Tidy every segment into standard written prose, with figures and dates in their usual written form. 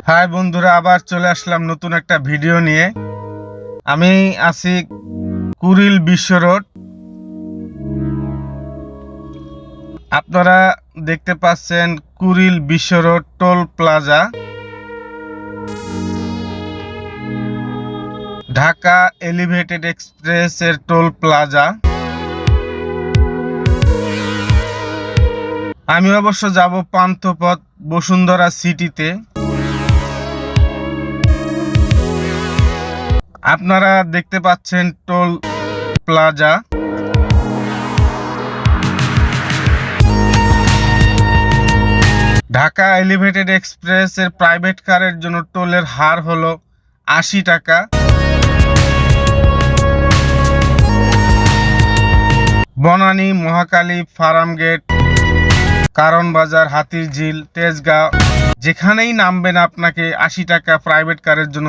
High বন্ধুরা, আবার চলে আসলাম নতুন একটা ভিডিও নিয়ে। আমি আছি কুড়িল বিশ্ব রোড। আপনারা দেখতে পাচ্ছেন কুড়িল বিশ্ব road toll plaza, Dhaka elevated express এর টোল প্লাজা। আমি অবশ্য যাব পান্থপথ বসুন্ধরা সিটিতে। আপনারা দেখতে পাচ্ছেন toll plaza. Dhaka elevated express এর প্রাইভেট কারের জন্য টোলের হার হলো ৮০ টাকা। বনানী, মহাখালী, ফার্মগেট, কারণ বাজার, হাতির ঝিল, তেজগাঁও, যেখানেই নামবেন আপনাকে ৮০ টাকা প্রাইভেট কারের জন্য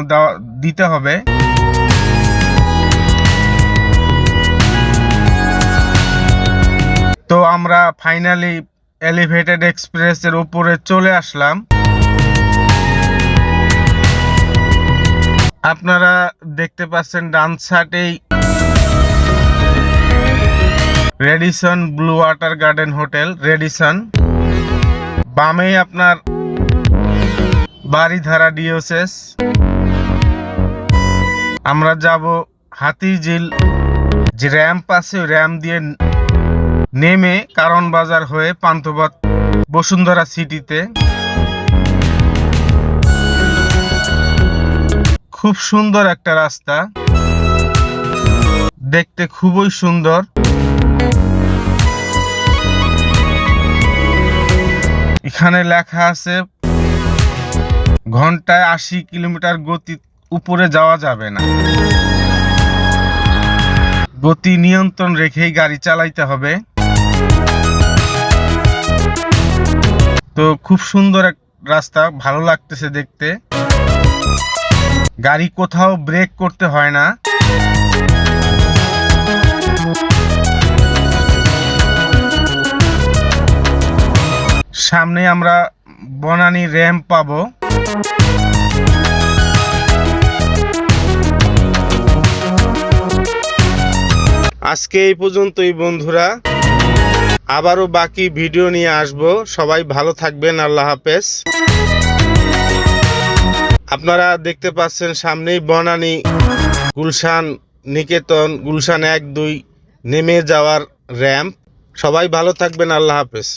দিতে হবে। তো আমরা ফাইনালি এলিভেটেড এক্সপ্রেস এর উপরে চলে আসলাম। আপনারা দেখতে পাচ্ছেন ডান সাইডেই Radisson Blu Water Garden hotel Radisson, বামেই আপনার বাড়িধারা ডিওসেস। আমরা যাব হাতির ঝিল, যে র্যাম্প আছে ওই র্যাম্প দিয়ে নেমে কারণ বাজার হয়ে পান্থপথ বসুন্ধরা সিটিতে। খুব সুন্দর একটা রাস্তা, দেখতে খুবই সুন্দর। এখানে লেখা আছে ঘন্টায় ৮০ কিলোমিটার গতি উপরে যাওয়া যাবে না, গতি নিয়ন্ত্রণ রেখেই গাড়ি চালাইতে হবে। তো খুব সুন্দর এক রাস্তা, ভালো লাগতেছে দেখতে। গাড়ি কোথাও ব্রেক করতে হয় না। সামনে আমরা বনানী র্যাম্প পাবো। আজকে এই পর্যন্তই বন্ধুরা, আবারও বাকি ভিডিও নিয়ে আসবো। সবাই ভালো থাকবেন, আল্লাহ হাফেজ। আপনারা দেখতে পাচ্ছেন সামনেই বনানী গুলশান নিকেতন, গুলশান ১-২ নেমে যাওয়ার র্যাম্প। সবাই ভালো থাকবেন, আল্লাহ হাফেজ।